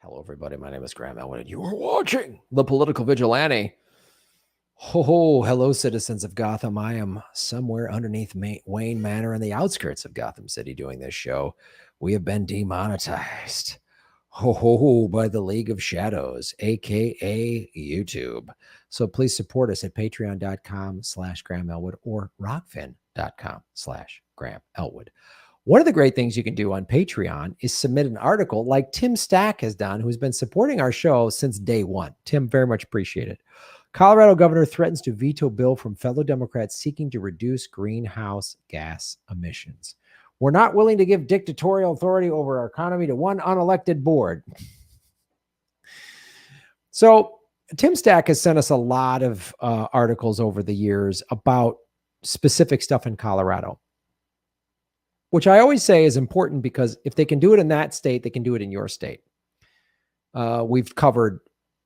Hello, everybody. My name is Graham Elwood, and you are watching The Political Vigilante. Ho, hello, citizens of Gotham. I am somewhere underneath Wayne Manor in the outskirts of Gotham City doing this show. We have been demonetized. By the League of Shadows, aka YouTube. So please support us at patreon.com/Graham Elwood or rockfin.com/Graham Elwood. One of the great things you can do on Patreon is submit an article like Tim Stack has done, who's been supporting our show since day one. Tim, very much appreciate it. Colorado governor threatens to veto bill from fellow Democrats seeking to reduce greenhouse gas emissions. We're not willing to give dictatorial authority over our economy to one unelected board. So Tim Stack has sent us a lot of articles over the years about specific stuff in Colorado, which I always say is important because if they can do it in that state, they can do it in your state. We've covered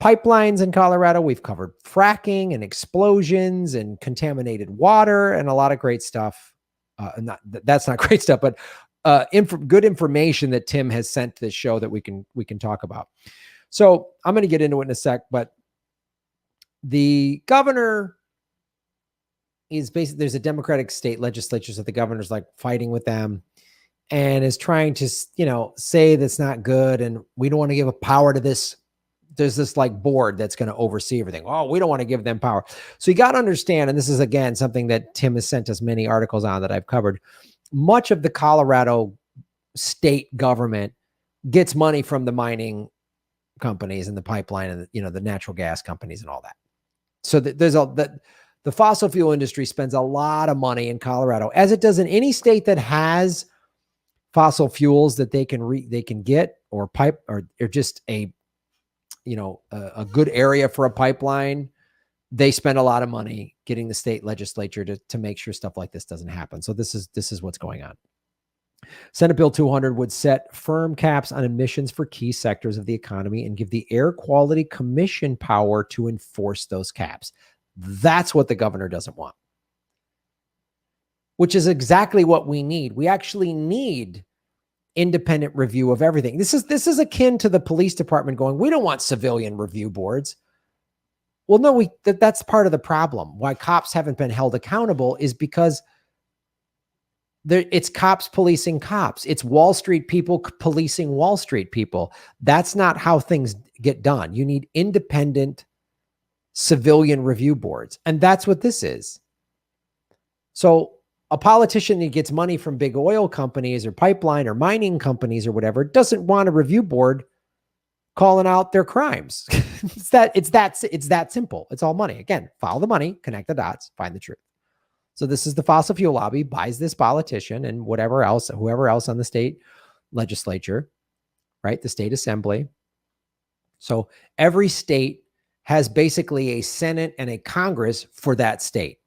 pipelines in Colorado. We've covered fracking and explosions and contaminated water and a lot of great stuff. That's not great stuff, but good information that Tim has sent to this show that we can talk about. So I'm going to get into it in a sec, but the governor is basically, there's a Democratic state legislature, so the governor's like fighting with them and is trying to, say that's not good. And we don't want to give a power to this. There's this like board that's going to oversee everything. Oh, we don't want to give them power. So you got to understand, and this is again, something that Tim has sent us many articles on that I've covered. Much of the Colorado state government gets money from the mining companies and the pipeline and the natural gas companies and all that. So the fossil fuel industry spends a lot of money in Colorado, as it does in any state that has fossil fuels that they can get or pipe or just a good area for a pipeline. They spend a lot of money getting the state legislature to make sure stuff like this doesn't happen. So this is what's going on. Senate Bill 200 would set firm caps on emissions for key sectors of the economy and give the Air Quality Commission power to enforce those caps. That's what the governor doesn't want, which is exactly what we need. We actually need independent review of everything. This is akin to the police department going, we don't want civilian review boards. Well, no, that's part of the problem. Why cops haven't been held accountable is because it's cops policing cops. It's Wall Street people policing Wall Street people. That's not how things get done. You need independent civilian review boards. And that's what this is. So a politician that gets money from big oil companies or pipeline or mining companies or whatever doesn't want a review board calling out their crimes. It's that simple. It's all money. Again, follow the money, connect the dots, find the truth. So this is the fossil fuel lobby buys this politician and whoever else on the state legislature, right? The state assembly. So every state has basically a Senate and a Congress for that state.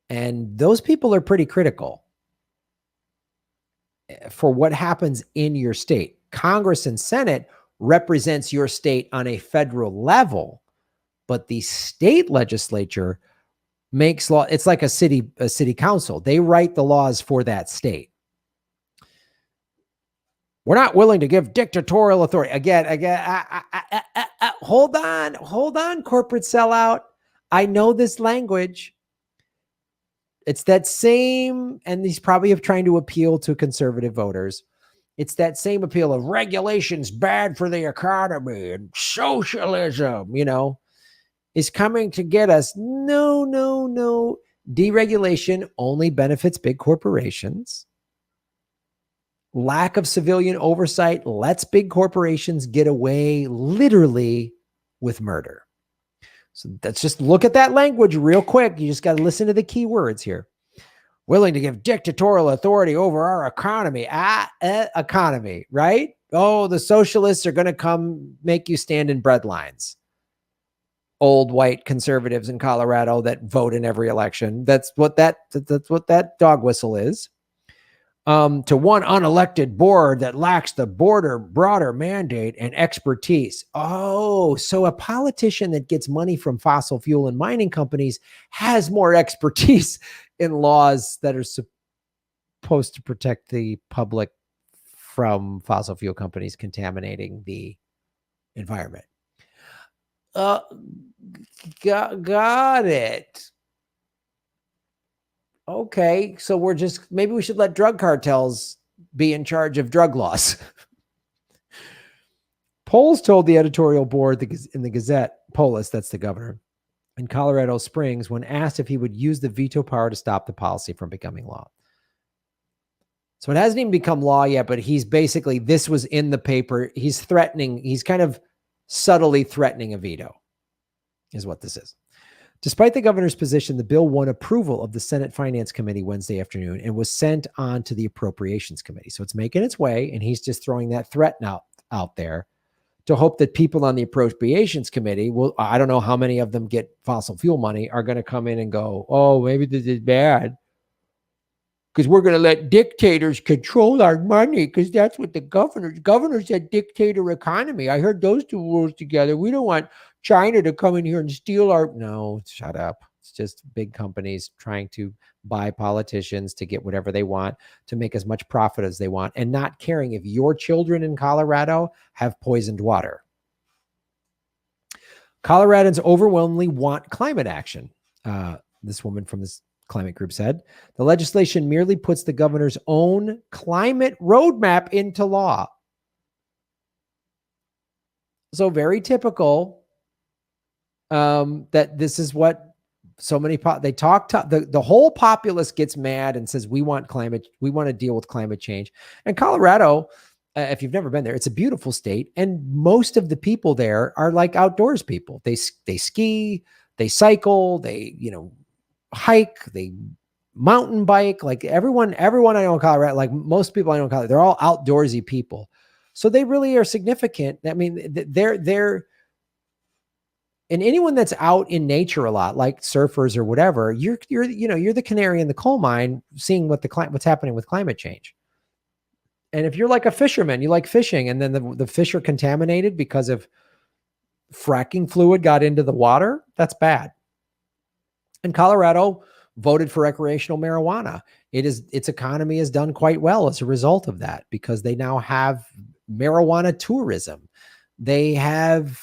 And those people are pretty critical for what happens in your state. Congress and Senate represents your state on a federal level, but the state legislature makes law. It's like a city council. They write the laws for that state. We're not willing to give dictatorial authority. Again, hold on, corporate sellout. I know this language. It's that same, and he's probably trying to appeal to conservative voters. It's that same appeal of regulations bad for the economy and socialism, is coming to get us. No. Deregulation only benefits big corporations. Lack of civilian oversight lets big corporations get away literally with murder. So let's just look at that language real quick. You just got to listen to the key words here. Willing to give dictatorial authority over our economy. Economy, right? Oh, the socialists are going to come make you stand in bread lines. Old white conservatives in Colorado that vote in every election. That's what that dog whistle is. To one unelected board that lacks the broader mandate and expertise. Oh, so a politician that gets money from fossil fuel and mining companies has more expertise in laws that are supposed to protect the public from fossil fuel companies contaminating the environment. Got it. Okay, so maybe we should let drug cartels be in charge of drug laws. Polis told the editorial board in the Gazette, Polis, that's the governor, in Colorado Springs, when asked if he would use the veto power to stop the policy from becoming law. So it hasn't even become law yet, but he's basically, this was in the paper. He's kind of subtly threatening a veto, is what this is. Despite the governor's position, the bill won approval of the Senate Finance Committee Wednesday afternoon and was sent on to the Appropriations Committee. So it's making its way, and he's just throwing that threat out there to hope that people on the Appropriations Committee will, I don't know how many of them get fossil fuel money, are going to come in and go, oh, maybe this is bad, because we're going to let dictators control our money, because that's what the governor said, dictator economy. I heard those two rules together. We don't want China to come in here and steal no, shut up. It's just big companies trying to buy politicians to get whatever they want, to make as much profit as they want, and not caring if your children in Colorado have poisoned water. Coloradans overwhelmingly want climate action. This woman from this climate group said, the legislation merely puts the governor's own climate roadmap into law. So very typical that this is what so many, the whole populace gets mad and says, we want to deal with climate change. And Colorado, if you've never been there, it's a beautiful state. And most of the people there are like outdoors people. They ski, they cycle, they, hike, they mountain bike. Like everyone I know in Colorado, like most people I know in Colorado, they're all outdoorsy people. So they really are significant. I mean, they're, and anyone that's out in nature a lot, like surfers or whatever, you're the canary in the coal mine, seeing what's happening with climate change. And if you're like a fisherman, you like fishing, and then the fish are contaminated because of fracking fluid got into the water, that's bad. And Colorado voted for recreational marijuana. Its economy has done quite well as a result of that, because they now have marijuana tourism. They have,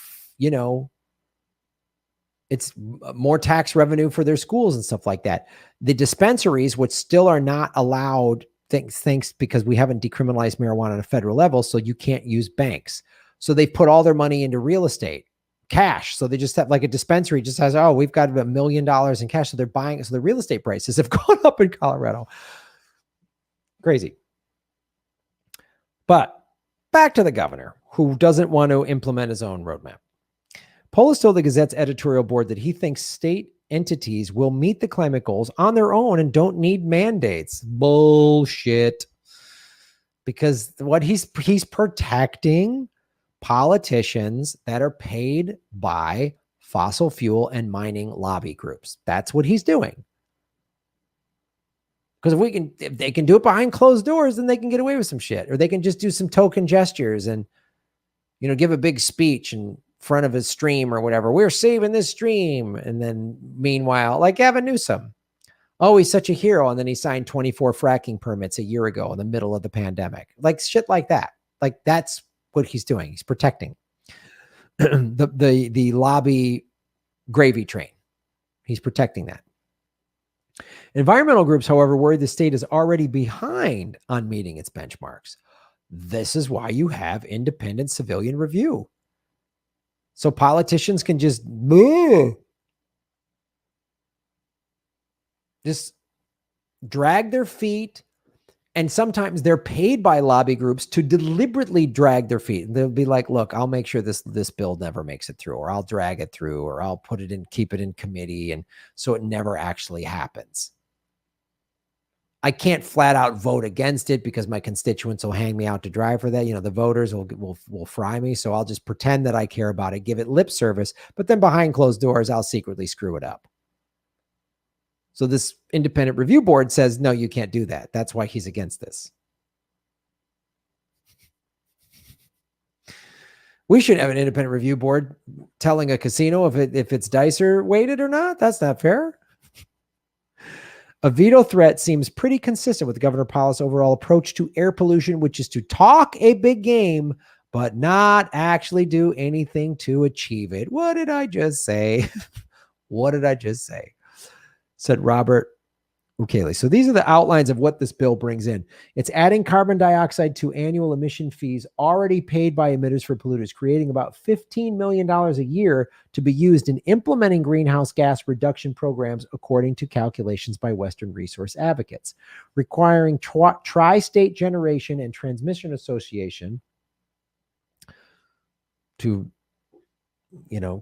it's more tax revenue for their schools and stuff like that. The dispensaries, which still are not allowed, thanks because we haven't decriminalized marijuana on a federal level, so you can't use banks. So they put all their money into real estate, cash. So they just have, like, a dispensary just has, oh, we've got $1 million in cash. So they're buying. So the real estate prices have gone up in Colorado. Crazy. But back to the governor, who doesn't want to implement his own roadmap. Polis told the Gazette's editorial board that he thinks state entities will meet the climate goals on their own and don't need mandates. Bullshit. Because what he's protecting politicians that are paid by fossil fuel and mining lobby groups. That's what he's doing. Because if they can do it behind closed doors, then they can get away with some shit, or they can just do some token gestures and, give a big speech in front of a stream or whatever. We're saving this stream. And then meanwhile, like Gavin Newsom, oh, he's such a hero. And then he signed 24 fracking permits a year ago in the middle of the pandemic. Like shit like that. Like that's what he's doing. He's protecting the lobby gravy train. He's protecting that. Environmental groups, however, worry the state is already behind on meeting its benchmarks. This is why you have independent civilian review. So politicians can just drag their feet. And sometimes they're paid by lobby groups to deliberately drag their feet. They'll be like, look, I'll make sure this bill never makes it through, or I'll drag it through, or I'll keep it in committee. And so it never actually happens. I can't flat out vote against it because my constituents will hang me out to dry for that. The voters will fry me. So I'll just pretend that I care about it, give it lip service, but then behind closed doors, I'll secretly screw it up. So this independent review board says, no, you can't do that. That's why he's against this. We should have an independent review board telling a casino if it's dicer weighted or not. That's not fair. A veto threat seems pretty consistent with Governor Polis' overall approach to air pollution, which is to talk a big game, but not actually do anything to achieve it. What did I just say? What did I just say? Said Robert Ukele. So these are the outlines of what this bill brings in. It's adding carbon dioxide to annual emission fees already paid by emitters for polluters, creating about $15 million a year to be used in implementing greenhouse gas reduction programs, according to calculations by Western resource advocates, requiring tri-state generation and transmission association to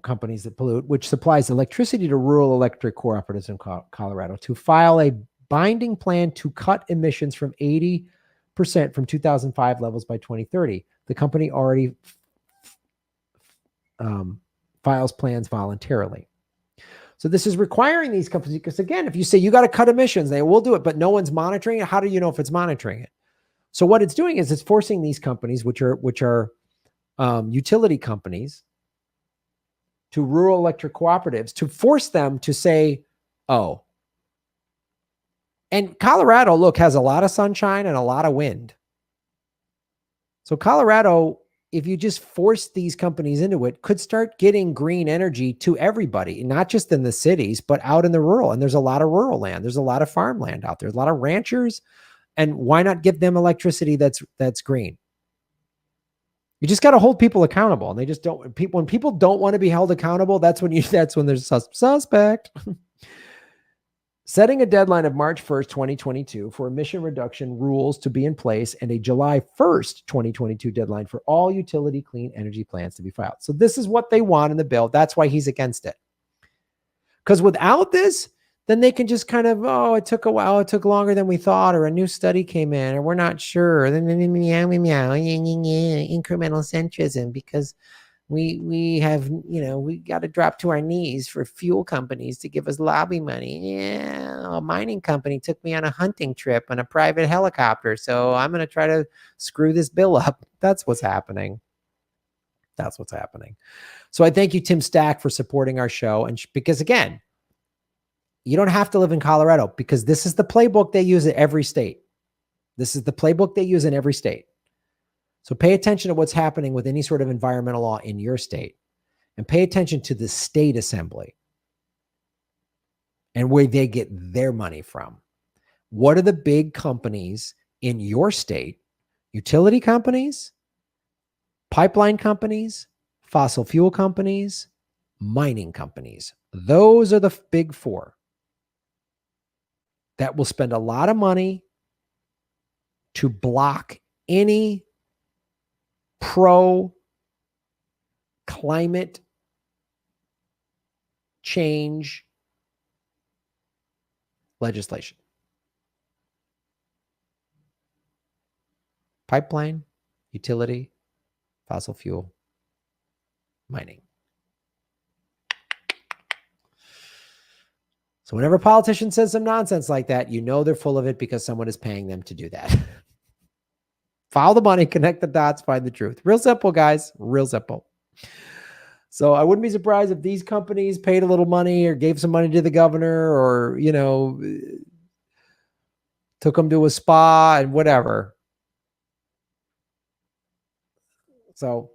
companies that pollute, which supplies electricity to rural electric cooperatives in Colorado, to file a binding plan to cut emissions from 80% from 2005 levels by 2030. The company already files plans voluntarily. So this is requiring these companies, because again, if you say you got to cut emissions, they will do it, but no one's monitoring it. How do you know if it's monitoring it? So what it's doing is it's forcing these companies, which are utility companies, to rural electric cooperatives, to force them to say, oh. And Colorado, look, has a lot of sunshine and a lot of wind. So Colorado, if you just force these companies into it, could start getting green energy to everybody, not just in the cities, but out in the rural. And there's a lot of rural land. There's a lot of farmland out there. There's a lot of ranchers. And why not give them electricity that's green? You just got to hold people accountable, and they just don't. When people don't want to be held accountable, that's when there's a suspect. Setting a deadline of March 1st, 2022 for emission reduction rules to be in place, and a July 1st, 2022 deadline for all utility clean energy plans to be filed. So this is what they want in the bill. That's why he's against it. Because without this, then they can just kind of, it took a while, it took longer than we thought, or a new study came in, or we're not sure. Then incremental centrism, because we have, we got to drop to our knees for fuel companies to give us lobby money. Yeah, a mining company took me on a hunting trip on a private helicopter, so I'm going to try to screw this bill up. That's what's happening. That's what's happening. So I thank you, Tim Stack, for supporting our show. And because again, you don't have to live in Colorado, because this is the playbook they use at every state. This is the playbook they use in every state. So pay attention to what's happening with any sort of environmental law in your state, and pay attention to the state assembly and where they get their money from. What are the big companies in your state? Utility companies, pipeline companies, fossil fuel companies, mining companies. Those are the big four that will spend a lot of money to block any pro-climate change legislation. Pipeline, utility, fossil fuel, mining. So whenever a politician says some nonsense like that, they're full of it, because someone is paying them to do that. Follow the money, connect the dots, find the truth. Real simple, guys. Real simple. So I wouldn't be surprised if these companies paid a little money or gave some money to the governor, or, took them to a spa and whatever. So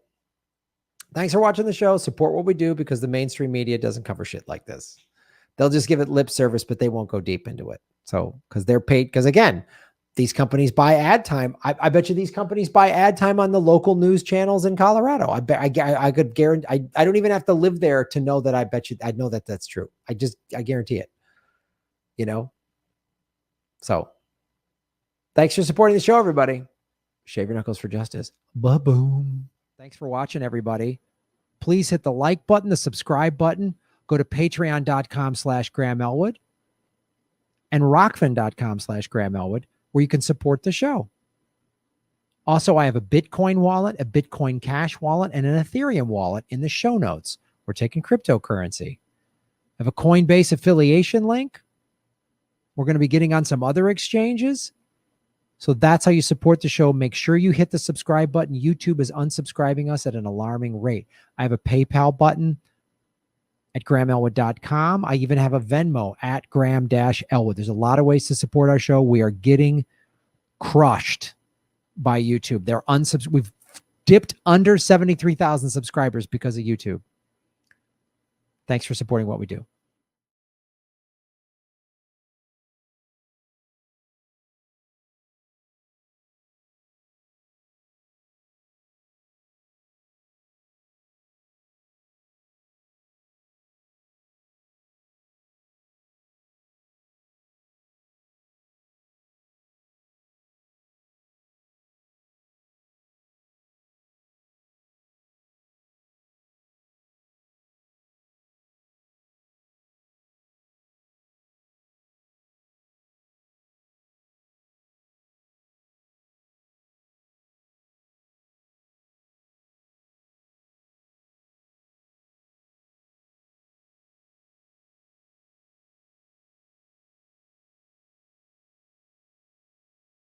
thanks for watching the show. Support what we do, because the mainstream media doesn't cover shit like this. They'll just give it lip service, but they won't go deep into it. So, because they're paid, because again, these companies buy ad time. I bet you these companies buy ad time on the local news channels in Colorado. I could guarantee, I don't even have to live there to know that. I know that that's true. I guarantee it, So thanks for supporting the show, everybody. Shave your knuckles for justice. Ba-boom. Thanks for watching, everybody. Please hit the like button, the subscribe button. Go to patreon.com/Graham Elwood and rockfin.com/Graham Elwood, where you can support the show. Also, I have a Bitcoin wallet, a Bitcoin Cash wallet, and an Ethereum wallet in the show notes. We're taking cryptocurrency. I have a Coinbase affiliation link. We're going to be getting on some other exchanges. So that's how you support the show. Make sure you hit the subscribe button. YouTube is unsubscribing us at an alarming rate. I have a PayPal button. at grahamelwood.com. I even have a Venmo at Graham-Elwood. There's a lot of ways to support our show. We are getting crushed by YouTube. We've dipped under 73,000 subscribers because of YouTube. Thanks for supporting what we do.